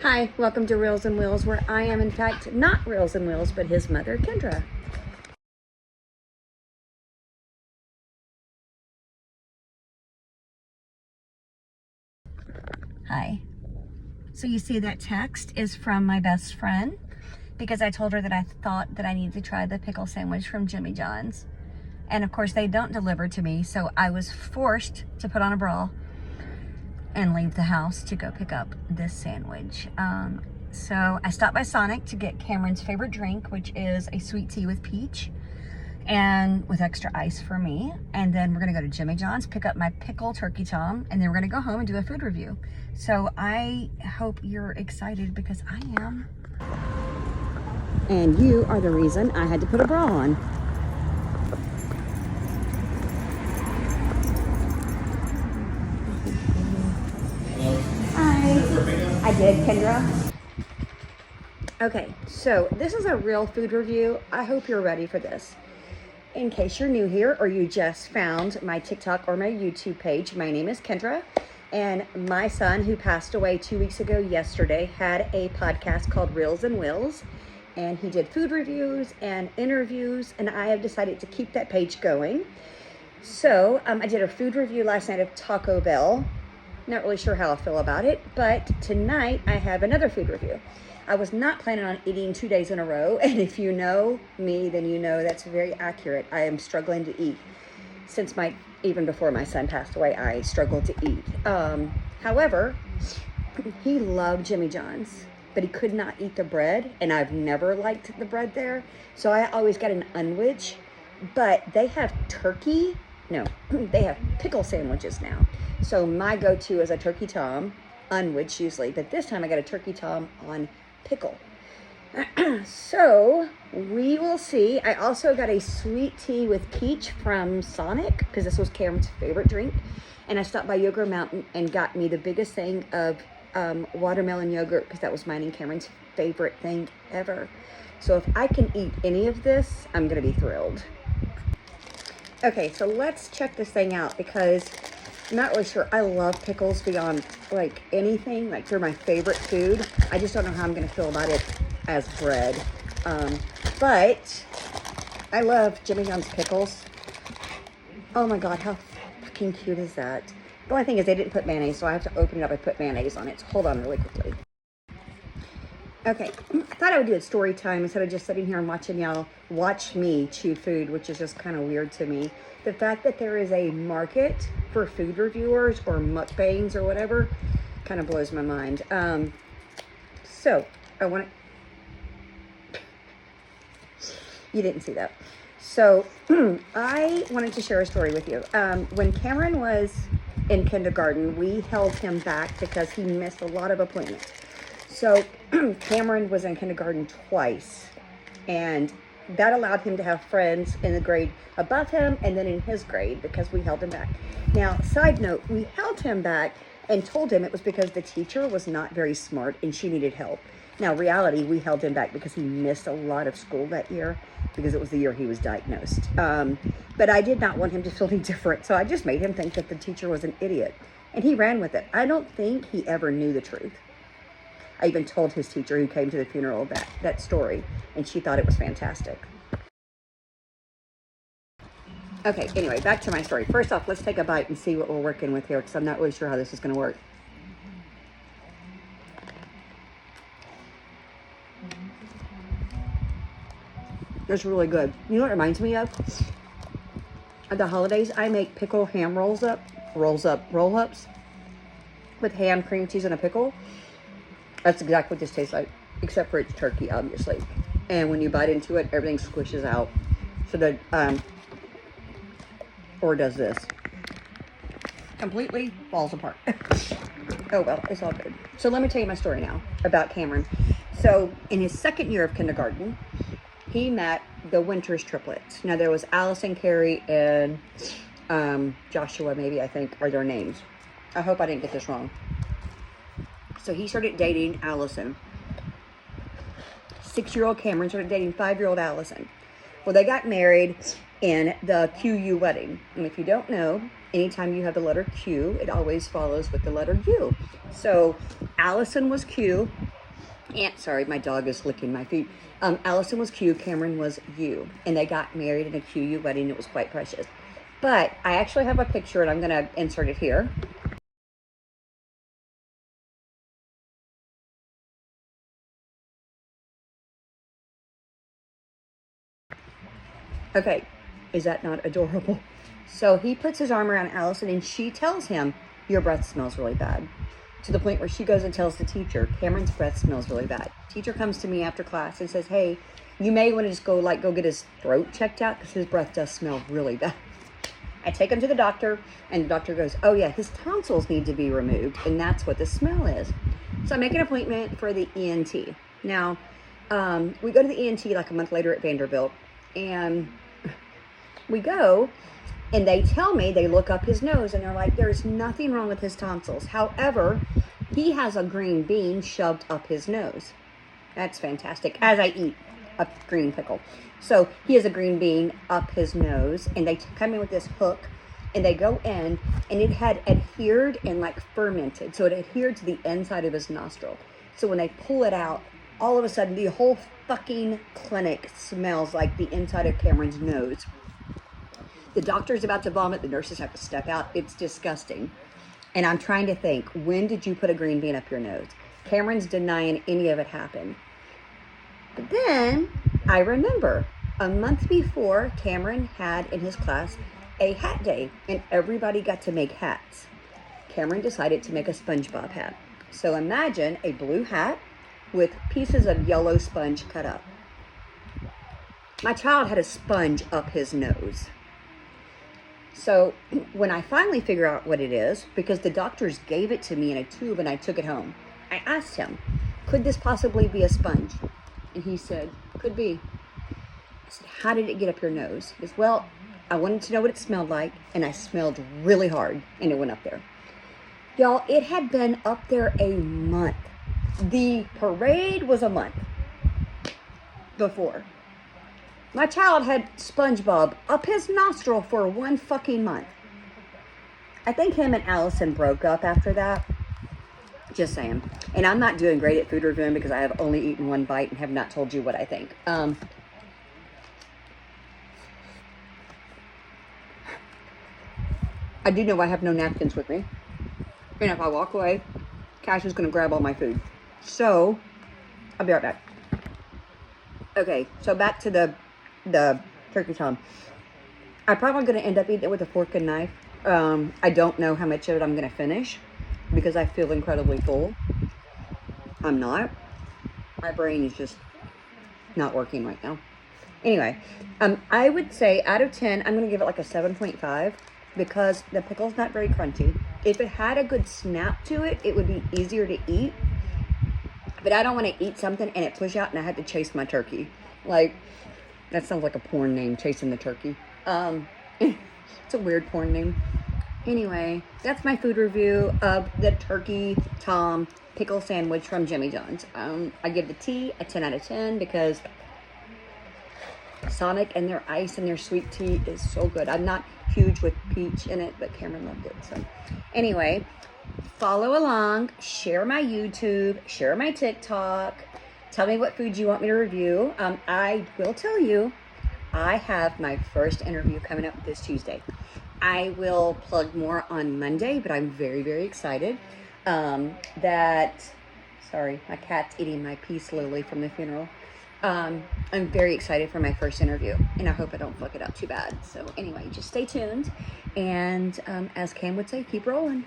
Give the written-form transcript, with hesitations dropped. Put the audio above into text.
Hi, welcome to Reels and Wheels, where I am in fact not Reels and Wheels, but his mother, Kendra. Hi. So you see that text is from my best friend because I told her that I thought that I needed to try the pickle sandwich from Jimmy John's. And of course they don't deliver to me, so I was forced to put on a bra and leave the house to go pick up this sandwich. So I stopped by Sonic to get Cameron's favorite drink, which is a sweet tea with peach and with extra ice for me. And then we're gonna go to Jimmy John's, pick up my pickle turkey tom, and then we're gonna go home and do a food review. So I hope you're excited because I am. And you are the reason I had to put a bra on. Hi. I did, Kendra. Okay, so this is a real food review. I hope you're ready for this. In case you're new here or you just found my TikTok or my YouTube page, my name is Kendra, and my son, who passed away 2 weeks ago yesterday, had a podcast called Reels and Wheels, and he did food reviews and interviews, and I have decided to keep that page going. So I did a food review last night of Taco Bell. Not really sure how I feel about it, but tonight I have another food review. I was not planning on eating 2 days in a row, and if you know me, then you know that's very accurate. I am struggling to eat. Even before my son passed away, I struggled to eat. However, he loved Jimmy John's, but he could not eat the bread, and I've never liked the bread there, so I always got an unwich. But they have they have pickle sandwiches now. So my go-to is a turkey tom, unwich usually, but this time I got a turkey tom on pickle. So we will see. I also got a sweet tea with peach from Sonic because this was Cameron's favorite drink, and I stopped by Yogurt Mountain and got me the biggest thing of watermelon yogurt because that was mine and Cameron's favorite thing ever. So if I can eat any of this, I'm gonna be thrilled. Okay, so let's check this thing out because I'm not really sure. I love pickles beyond like anything. Like they're my favorite food. I just don't know how I'm going to feel about it as bread. But I love Jimmy John's pickles. Oh my God, how fucking cute is that? The only thing is they didn't put mayonnaise, so I have to open it up and put mayonnaise on it. So hold on really quickly. Okay, I thought I would do it story time instead of just sitting here and watching y'all watch me chew food, which is just kind of weird to me. The fact that there is a market for food reviewers or mukbangs or whatever kind of blows my mind. So I want to, you didn't see that. So I wanted to share a story with you. When Cameron was in kindergarten, we held him back because he missed a lot of appointments. So Cameron was in kindergarten twice, and that allowed him to have friends in the grade above him and then in his grade because we held him back. Now, side note, we held him back and told him it was because the teacher was not very smart and she needed help. Now, reality, we held him back because he missed a lot of school that year because it was the year he was diagnosed. But I did not want him to feel any different, so I just made him think that the teacher was an idiot, and he ran with it. I don't think he ever knew the truth. I even told his teacher who came to the funeral that story, and she thought it was fantastic. Okay, anyway, back to my story. First off, let's take a bite and see what we're working with here because I'm not really sure how this is going to work. It's really good. You know what it reminds me of? At the holidays, I make pickle ham roll-ups with ham, cream cheese, and a pickle. That's exactly what this tastes like, except for it's turkey, obviously. And when you bite into it, everything squishes out. So that, or does this. Completely falls apart. Oh, well, it's all good. So let me tell you my story now about Cameron. So in his second year of kindergarten, he met the Winters triplets. Now there was Allison, Carrie, and Joshua, maybe, I think, are their names. I hope I didn't get this wrong. So he started dating Allison. 6-year-old Cameron started dating 5-year-old Allison. Well, they got married in the QU wedding. And if you don't know, anytime you have the letter Q, it always follows with the letter U. So Allison was Q And sorry, my dog is licking my feet. Allison was Q, Cameron was U, and they got married in a QU wedding. It was quite precious. But I actually have a picture, and I'm going to insert it here. Okay, is that not adorable? So he puts his arm around Allison, and she tells him, your breath smells really bad. To the point where she goes and tells the teacher, Cameron's breath smells really bad. Teacher comes to me after class and says, hey, you may want to just go get his throat checked out because his breath does smell really bad. I take him to the doctor, and the doctor goes, oh yeah, his tonsils need to be removed, and that's what the smell is. So I make an appointment for the ENT. Now, we go to the ENT like a month later at Vanderbilt, and we go, and they tell me, they look up his nose, and they're like, there's nothing wrong with his tonsils. However, he has a green bean shoved up his nose. That's fantastic, as I eat a green pickle. So he has a green bean up his nose, and they come in with this hook, and they go in, and it had adhered and like fermented. So it adhered to the inside of his nostril. So when they pull it out, all of a sudden the whole fucking clinic smells like the inside of Cameron's nose. The doctor's about to vomit. The nurses have to step out. It's disgusting. And I'm trying to think, when did you put a green bean up your nose? Cameron's denying any of it happened. But then I remember a month before, Cameron had in his class a hat day, and everybody got to make hats. Cameron decided to make a SpongeBob hat. So imagine a blue hat with pieces of yellow sponge cut up. My child had a sponge up his nose. So when I finally figure out what it is, because the doctors gave it to me in a tube and I took it home, I asked him, could this possibly be a sponge? And he said, could be. I said, how did it get up your nose? He goes, well, I wanted to know what it smelled like, and I smelled really hard, and it went up there. Y'all, it had been up there a month. The parade was a month before. My child had SpongeBob up his nostril for 1 fucking month. I think him and Allison broke up after that. Just saying. And I'm not doing great at food reviewing because I have only eaten 1 bite and have not told you what I think. I do know I have no napkins with me. And if I walk away, Cash is going to grab all my food. So, I'll be right back. Okay, so back to the turkey tom. I'm probably going to end up eating it with a fork and knife. I don't know how much of it I'm going to finish because I feel incredibly full. I'm not. My brain is just not working right now. Anyway, I would say out of 10, I'm going to give it like a 7.5 because the pickle's not very crunchy. If it had a good snap to it, it would be easier to eat. But I don't want to eat something and it push out and I had to chase my turkey. Like, that sounds like a porn name, Chasing the Turkey. It's a weird porn name. Anyway, that's my food review of the turkey tom pickle sandwich from Jimmy John's. I give the tea a 10 out of 10 because Sonic and their ice and their sweet tea is so good. I'm not huge with peach in it, but Cameron loved it. So anyway, follow along, share my YouTube, share my TikTok, tell me what foods you want me to review. I will tell you, I have my first interview coming up this Tuesday. I will plug more on Monday, but I'm very, very excited sorry, my cat's eating my peace lily from the funeral. I'm very excited for my first interview, and I hope I don't fuck it up too bad. So anyway, just stay tuned, and as Cam would say, keep rolling.